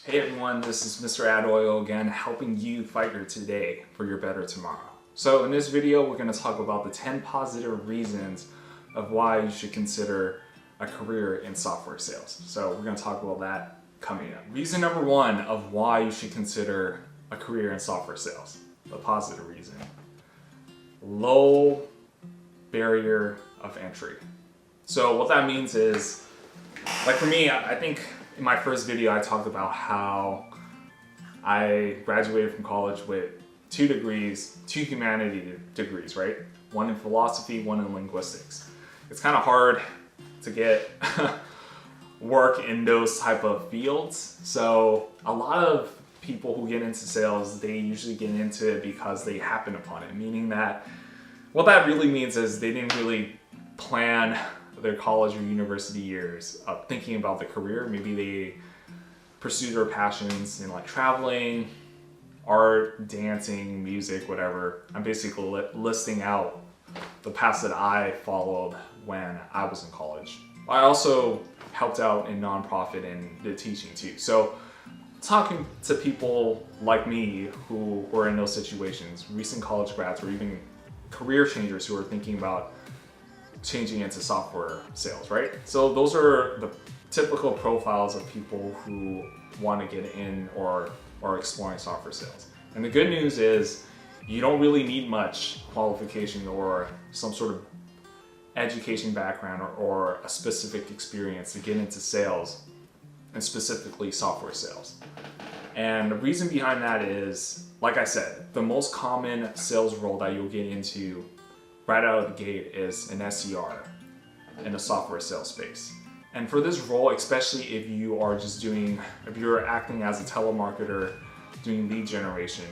Hey everyone, this is MrAddOil again, helping you fight your today for your better tomorrow. So in this video, we're going to talk about the 10 positive reasons of why you should consider a career in software sales. So we're going to talk about that coming up. Reason number one of why you should consider a career in software sales, the positive reason: low barrier of entry. So what that means is, like for me, I think in my first video I talked about how I graduated from college with 2 degrees, 2 humanity degrees, right? One in philosophy, one in linguistics. It's kind of hard to get work in those type of fields. So a lot of people who get into sales, they usually get into it because they happen upon it, meaning that what that really means is they didn't really plan their college or university years of thinking about the career. Maybe they pursue their passions in like traveling, art, dancing, music, whatever. I'm basically listing out the paths that I followed when I was in college. I also helped out in nonprofit and the teaching too. So talking to people like me who were in those situations, recent college grads or even career changers who are thinking about changing into software sales, right? So those are the typical profiles of people who want to get in or are exploring software sales. And the good news is you don't really need much qualification or some sort of education background or a specific experience to get into sales, and specifically software sales. And the reason behind that is, like I said, the most common sales role that you'll get into right out of the gate is an SDR in the software sales space. And for this role, especially if you are if you're acting as a telemarketer doing lead generation,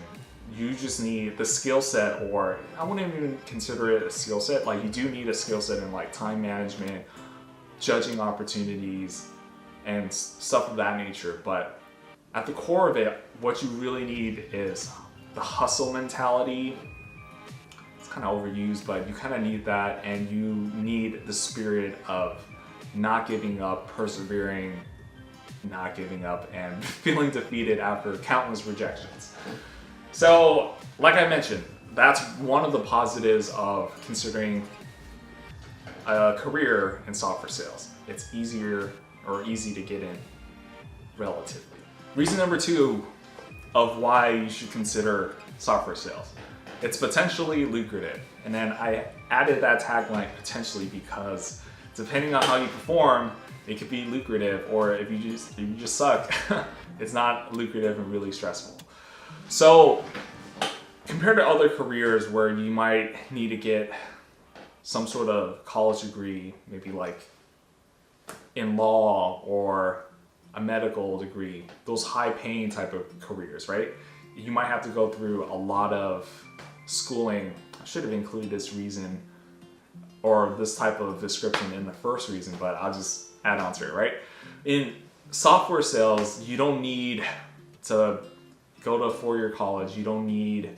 you just need the skill set, or I wouldn't even consider it a skill set. Like, you do need a skill set in like time management, judging opportunities, and stuff of that nature. But at the core of it, what you really need is the hustle mentality. Kind of overused, but you kind of need that, and you need the spirit of not giving up, persevering, not giving up, and feeling defeated after countless rejections. So, like I mentioned, that's one of the positives of considering a career in software sales. It's easy to get in, relatively. Reason number 2 of why you should consider software sales: it's potentially lucrative. And then I added that tagline, potentially, because depending on how you perform, it could be lucrative, or if you just suck, it's not lucrative and really stressful. So compared to other careers where you might need to get some sort of college degree, maybe like in law or a medical degree, those high paying type of careers, right? You might have to go through a lot of schooling. I should have included this reason or this type of description in the first reason, but I'll just add on to it, right? In software sales, you don't need to go to a 4-year college. You don't need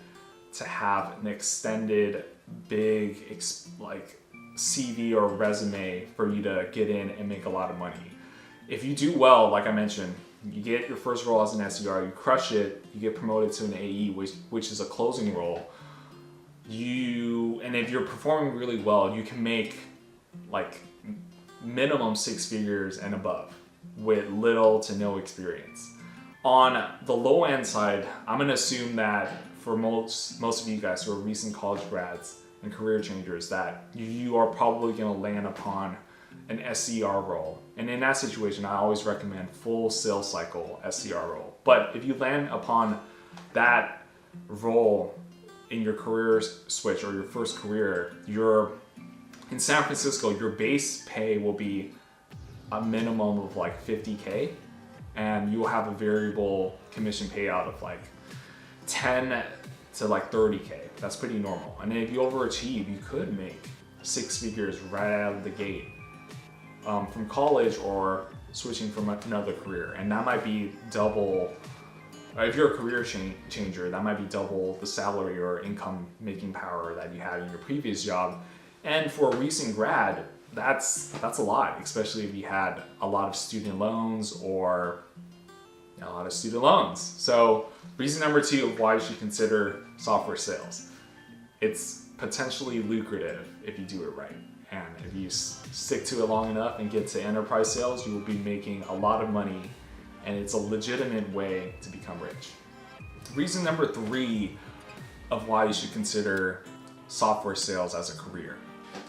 to have an extended big like CV or resume for you to get in and make a lot of money. If you do well, like I mentioned, you get your first role as an SDR, you crush it, you get promoted to an AE, which is a closing role. And if you're performing really well, you can make like minimum 6 figures and above with little to no experience. On the low end side, I'm gonna assume that for most of you guys who are recent college grads and career changers, that you are probably gonna land upon an SDR role. And in that situation, I always recommend full sales cycle SDR role. But if you land upon that role in your career switch or your first career, in San Francisco, your base pay will be a minimum of like $50K, and you will have a variable commission payout of like 10 to like 30K. That's pretty normal. And if you overachieve, you could make 6 figures right out of the gate from college or switching from another career. And that might be double. If you're a career changer, that might be double the salary or income making power that you had in your previous job. And for a recent grad, that's a lot, especially if you had a lot of student loans or a lot of student loans. So reason number 2 of why you should consider software sales. It's potentially lucrative if you do it right. And if you stick to it long enough and get to enterprise sales, you will be making a lot of money, and it's a legitimate way to become rich. Reason number 3 of why you should consider software sales as a career.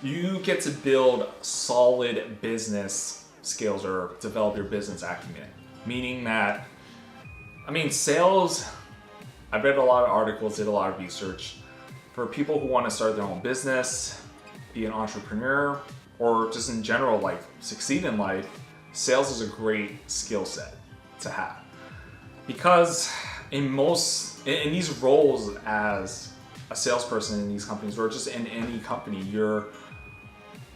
You get to build solid business skills or develop your business acumen. Meaning that, sales, I read a lot of articles, did a lot of research. For people who want to start their own business, be an entrepreneur, or just in general, like succeed in life, sales is a great skill set to have. Because in these roles as a salesperson in these companies, or just in any company, you're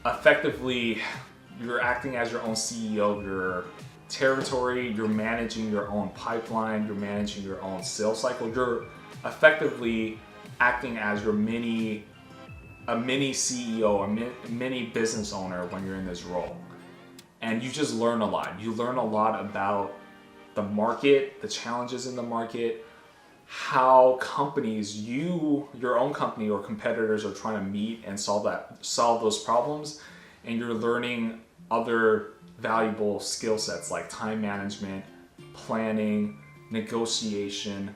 acting as your own CEO of your territory, you're managing your own pipeline, you're managing your own sales cycle, you're effectively acting as a mini CEO, a mini business owner when you're in this role. And you just learn a lot. You learn a lot about the market, the challenges in the market, how companies, your own company or competitors are trying to meet and solve those problems. And you're learning other valuable skill sets like time management, planning, negotiation,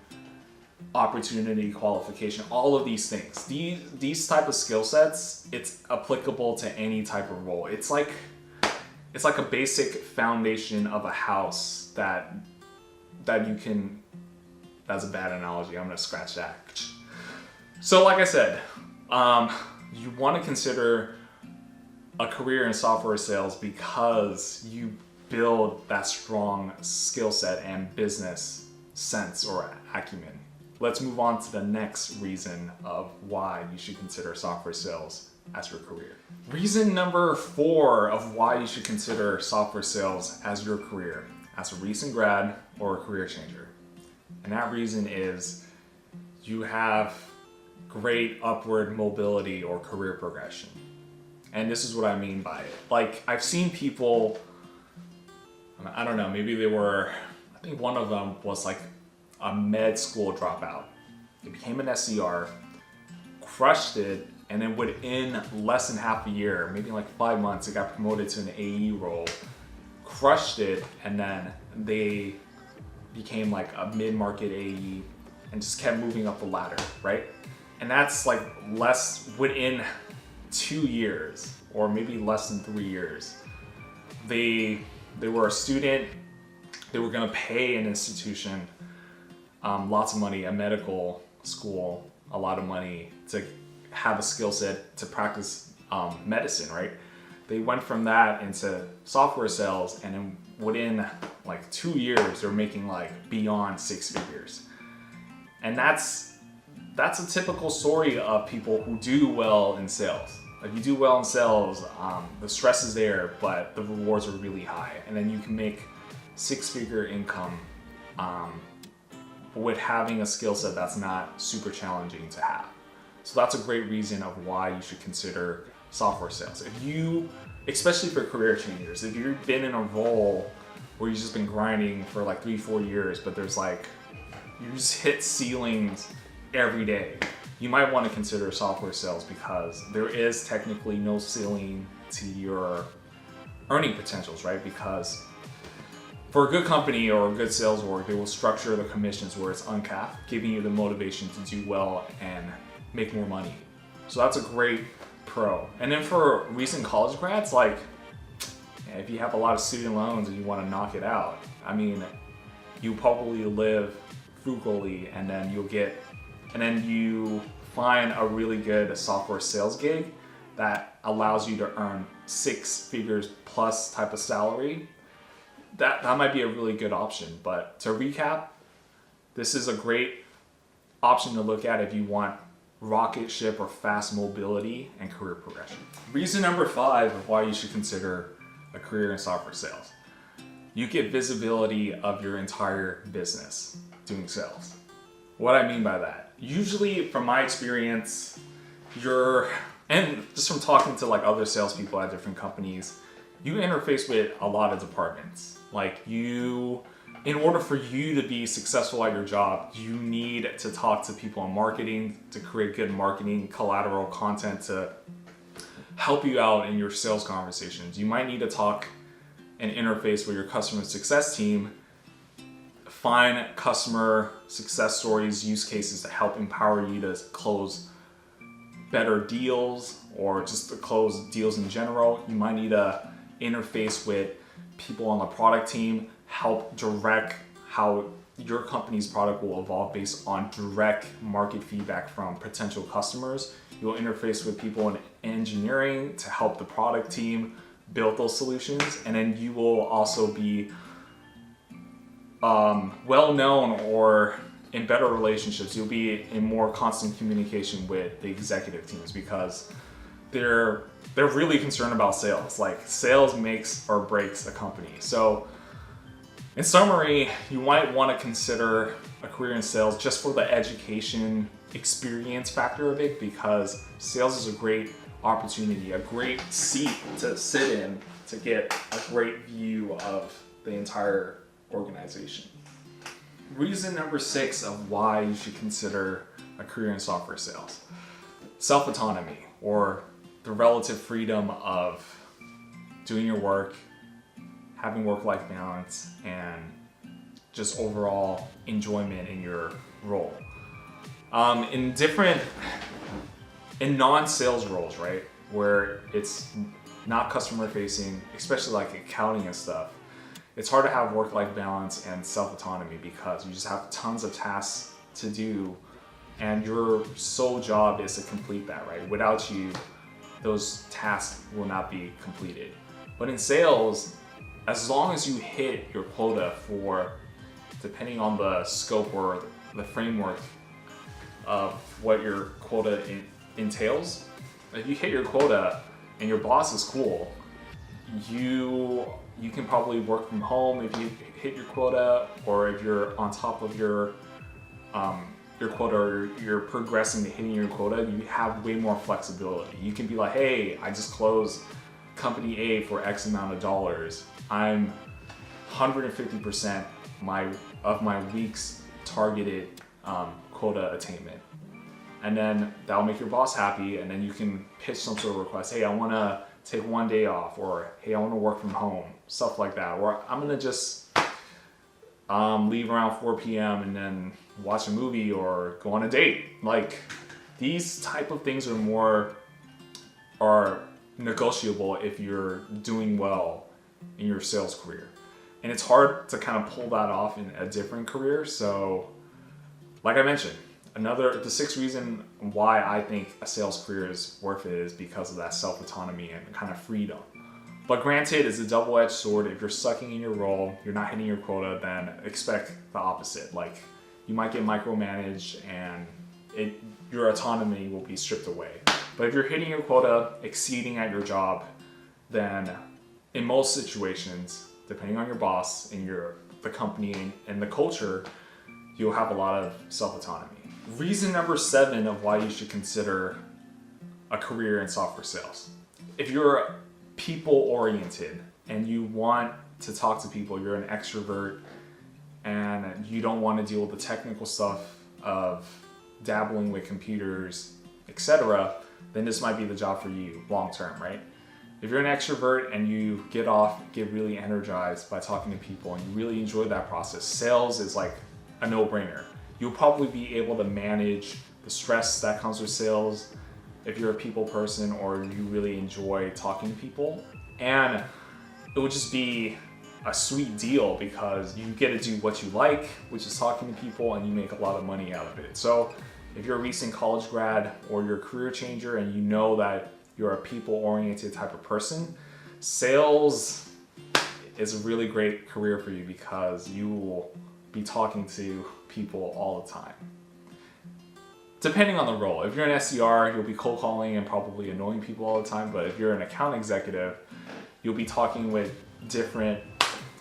opportunity qualification, all of these things. These type of skill sets, it's applicable to any type of role. It's like a basic foundation of a house that you can. That's a bad analogy. I'm gonna scratch that. So like I said, you want to consider a career in software sales because you build that strong skill set and business sense or acumen. Let's move on to the next reason of why you should consider software sales as your career. Reason number 4 of why you should consider software sales as your career, as a recent grad or a career changer. And that reason is you have great upward mobility or career progression. And this is what I mean by it. Like, I've seen people, I don't know, maybe I think one of them was like a med school dropout. He became an SDR, crushed it, and then within less than half a year, maybe like 5 months, he got promoted to an AE role, crushed it, and then they became like a mid-market AE and just kept moving up the ladder, right? And that's like within 2 years, or maybe less than 3 years. They were a student, they were gonna pay an institution lots of money, a medical school, a lot of money to have a skill set to practice medicine, right? They went from that into software sales, and then within like 2 years, they're making like beyond 6 figures. And that's a typical story of people who do well in sales. If you do well in sales, the stress is there, but the rewards are really high. And then you can make 6-figure income with having a skill set that's not super challenging to have. So that's a great reason of why you should consider software sales. If you, especially for career changers, if you've been in a role where you've just been grinding for like 3-4 years, but there's like, you just hit ceilings every day, you might want to consider software sales because there is technically no ceiling to your earning potentials, right? Because for a good company or a good sales org, they will structure the commissions where it's uncapped, giving you the motivation to do well and make more money. So that's a great pro. And then for recent college grads, like if you have a lot of student loans and you want to knock it out, I mean, you probably live frugally, and then you find a really good software sales gig that allows you to earn 6 figures plus type of salary. That might be a really good option. But to recap, this is a great option to look at if you want rocket ship or fast mobility and career progression. Reason number 5 of why you should consider a career in software sales. You get visibility of your entire business doing sales. What I mean by that, usually from my experience, and just from talking to like other salespeople at different companies, you interface with a lot of departments. Like you in order for you to be successful at your job, you need to talk to people in marketing, to create good marketing collateral content to help you out in your sales conversations. You might need to talk and interface with your customer success team, find customer success stories, use cases to help empower you to close better deals or just to close deals in general. You might need to interface with people on the product team, help direct how your company's product will evolve based on direct market feedback from potential customers. You'll interface with people in engineering to help the product team build those solutions. And then you will also be well known or in better relationships. You'll be in more constant communication with the executive teams because they're really concerned about sales. Like, sales makes or breaks a company. So in summary, you might want to consider a career in sales just for the education experience factor of it, because sales is a great opportunity, a great seat to sit in to get a great view of the entire organization. Reason number 6 of why you should consider a career in software sales: self-autonomy, or the relative freedom of doing your work, having work-life balance, and just overall enjoyment in your role. In non-sales roles, right, where it's not customer facing, especially like accounting and stuff, it's hard to have work-life balance and self-autonomy because you just have tons of tasks to do and your sole job is to complete that, right? Without you, those tasks will not be completed. But in sales, as long as you hit your quota for, depending on the scope or the framework of what your quota entails, if you hit your quota and your boss is cool, you can probably work from home if you hit your quota, or if you're on top of your quota, or you're progressing to hitting your quota, you have way more flexibility. You can be like, hey, I just closed company A for X amount of dollars. I'm 150% of my week's targeted quota attainment. And then that'll make your boss happy, and then you can pitch some sort of request. Hey, I want to take one day off, or hey, I want to work from home, stuff like that. Or I'm going to just leave around 4 p.m. and then watch a movie or go on a date. Like, these type of things are negotiable if you're doing well in your sales career. And it's hard to kind of pull that off in a different career. So like I mentioned, the 6th reason why I think a sales career is worth it is because of that self-autonomy and kind of freedom. But granted, it's a double-edged sword. If you're sucking in your role, you're not hitting your quota, then expect the opposite. Like, you might get micromanaged and your autonomy will be stripped away. But if you're hitting your quota, exceeding at your job, then in most situations, depending on your boss and the company and the culture, you'll have a lot of self-autonomy. Reason number 7 of why you should consider a career in software sales. If you're people-oriented and you want to talk to people, you're an extrovert, and you don't want to deal with the technical stuff of dabbling with computers, etc., then this might be the job for you long-term, right? If you're an extrovert and you get really energized by talking to people and you really enjoy that process, sales is like a no-brainer. You'll probably be able to manage the stress that comes with sales if you're a people person or you really enjoy talking to people. And it would just be a sweet deal because you get to do what you like, which is talking to people, and you make a lot of money out of it. So if you're a recent college grad or you're a career changer and you know that you're a people-oriented type of person, sales is a really great career for you because you will be talking to people all the time. Depending on the role. If you're an SDR, you'll be cold calling and probably annoying people all the time. But if you're an account executive, you'll be talking with different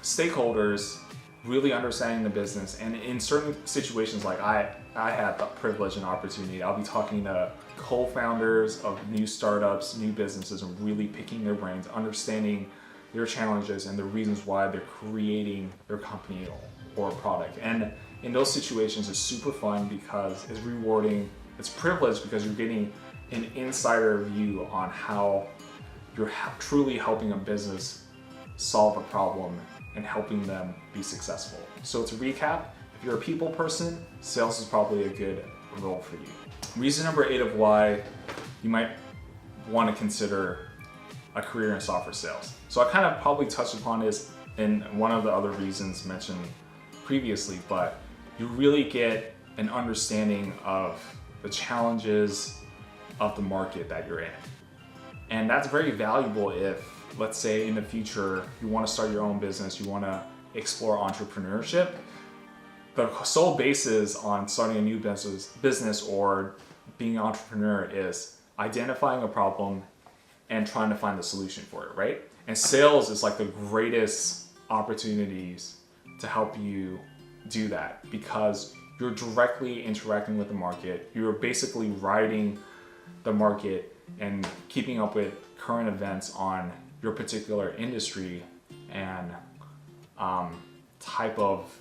stakeholders, really understanding the business. And in certain situations, like I had the privilege and opportunity, I'll be talking to co-founders of new startups, new businesses, and really picking their brains, understanding their challenges and the reasons why they're creating their company or a product. And in those situations, it's super fun because it's rewarding, it's privileged because you're getting an insider view on how you're truly helping a business solve a problem and helping them be successful. So to recap, if you're a people person, sales is probably a good role for you. Reason number 8 of why you might want to consider a career in software sales. So I kind of probably touched upon this in one of the other reasons mentioned previously, but you really get an understanding of the challenges of the market that you're in. And that's very valuable if, let's say in the future, you want to start your own business, you want to explore entrepreneurship. The sole basis on starting a new business or being an entrepreneur is identifying a problem and trying to find the solution for it, right? And sales is like the greatest opportunities to help you do that because you're directly interacting with the market. You're basically riding the market and keeping up with current events on your particular industry and type of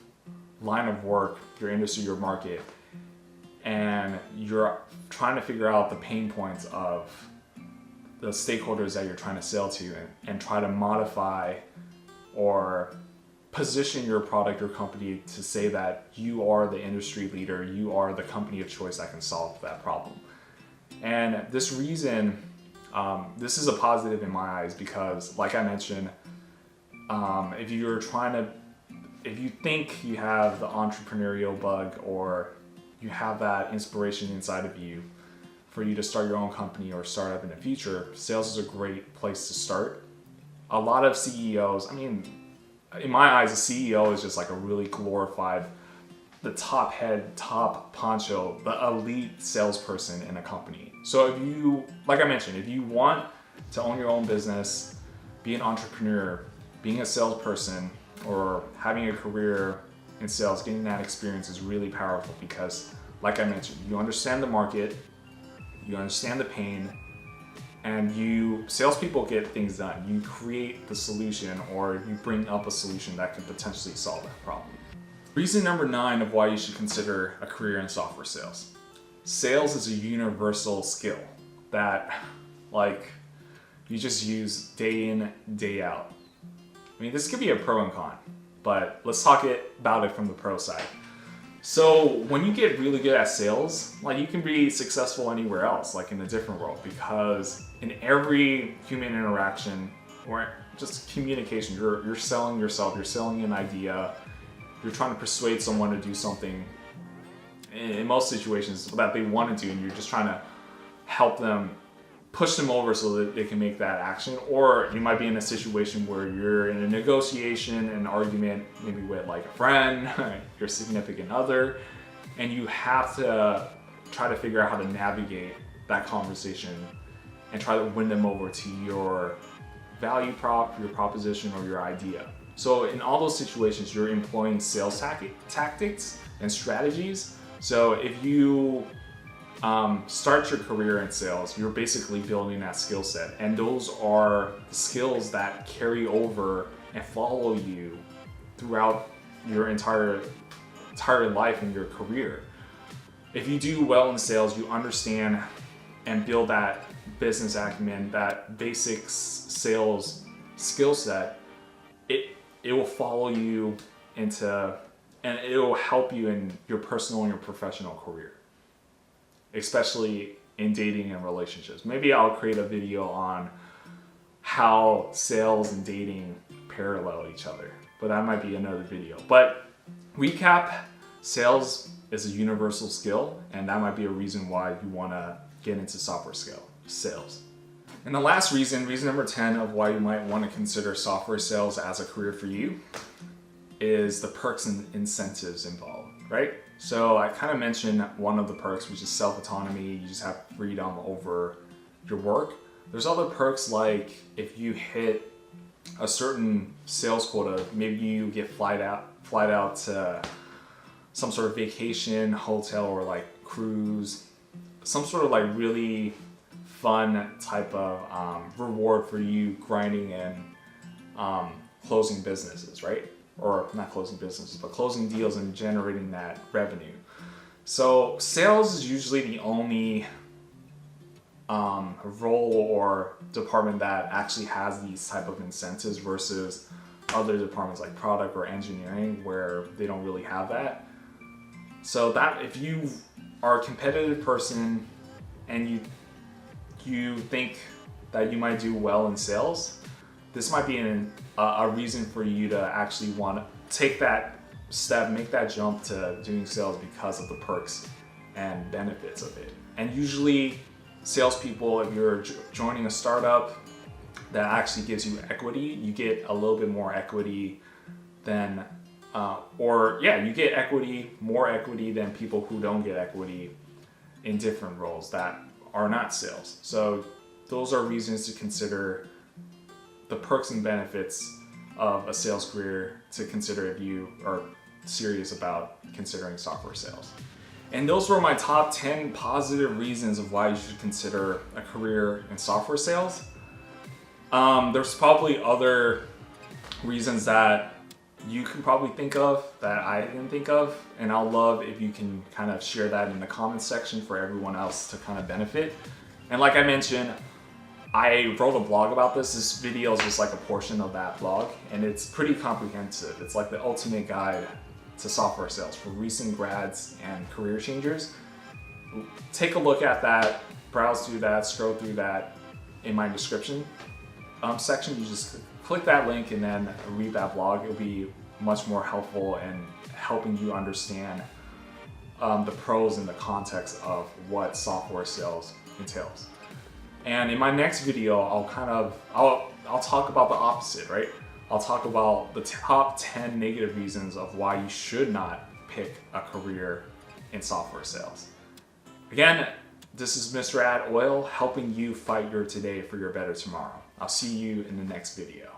line of work, your industry, your market, and you're trying to figure out the pain points of the stakeholders that you're trying to sell to and try to modify or position your product or company to say that you are the industry leader, you are the company of choice that can solve that problem. And this reason, this is a positive in my eyes because, like I mentioned, if you think you have the entrepreneurial bug or you have that inspiration inside of you for you to start your own company or start up in the future, sales is a great place to start. A lot of CEOs, I mean, in my eyes, a CEO is just like a really glorified, the top head, top poncho, the elite salesperson in a company. So if you, like I mentioned, if you want to own your own business, be an entrepreneur, being a salesperson, or having a career in sales, getting that experience is really powerful because, like I mentioned, you understand the market, you understand the pain, and salespeople get things done. You create the solution or you bring up a solution that can potentially solve that problem. Reason number 9 of why you should consider a career in software sales. Sales is a universal skill that, like, you just use day in, day out. I mean, this could be a pro and con, but let's talk about it from the pro side. So when you get really good at sales, like, you can be successful anywhere else, like in a different world, because in every human interaction or just communication, you're selling yourself, you're selling an idea, you're trying to persuade someone to do something in most situations that they want to do, and you're just trying to help them, push them over so that they can make that action. Or you might be in a situation where you're in a negotiation, an argument, maybe with like a friend, your significant other, and you have to try to figure out how to navigate that conversation and try to win them over to your value prop, your proposition, or your idea. So in all those situations, you're employing sales tactics and strategies. So if you start your career in sales, you're basically building that skill set, and those are the skills that carry over and follow you throughout your entire life and your career. If you do well in sales, you understand and build that business acumen, that basic sales skill set, it will follow you into, and it will help you in your personal and your professional career, especially in dating and relationships. Maybe I'll create a video on how sales and dating parallel each other, but that might be another video. But recap, sales is a universal skill, and that might be a reason why you want to get into software sales. And the last reason number 10 of why you might want to consider software sales as a career for you, is the perks and incentives involved, right? So I kind of mentioned one of the perks, which is self-autonomy. You just have freedom over your work. There's other perks, like if you hit a certain sales quota, maybe you get flight out to some sort of vacation, hotel, or like cruise, some sort of like really fun type of reward for you grinding and closing businesses, right? or not closing businesses, but closing deals and generating that revenue. So sales is usually the only role or department that actually has these type of incentives versus other departments like product or engineering where they don't really have that. So that if you are a competitive person and you think that you might do well in sales, this might be a reason for you to actually want to take that step, make that jump to doing sales because of the perks and benefits of it. And usually salespeople, if you're joining a startup that actually gives you equity, you get a little bit more equity than, you get equity, more equity than people who don't get equity in different roles that are not sales. So those are reasons to consider the perks and benefits of a sales career to consider if you are serious about considering software sales. And those were my top 10 positive reasons of why you should consider a career in software sales. There's probably other reasons that you can probably think of that I didn't think of, and I'll love if you can kind of share that in the comments section for everyone else to kind of benefit. And like I mentioned, I wrote a blog about this. This video is just like a portion of that blog, and it's pretty comprehensive. It's like the ultimate guide to software sales for recent grads and career changers. Take a look at that, browse through that, scroll through that in my description section. You just click that link and then read that blog. It'll be much more helpful in helping you understand the pros and the context of what software sales entails. And in my next video, I'll talk about the opposite, right? I'll talk about the top 10 negative reasons of why you should not pick a career in software sales. Again, this is MrAddOil helping you fight your today for your better tomorrow. I'll see you in the next video.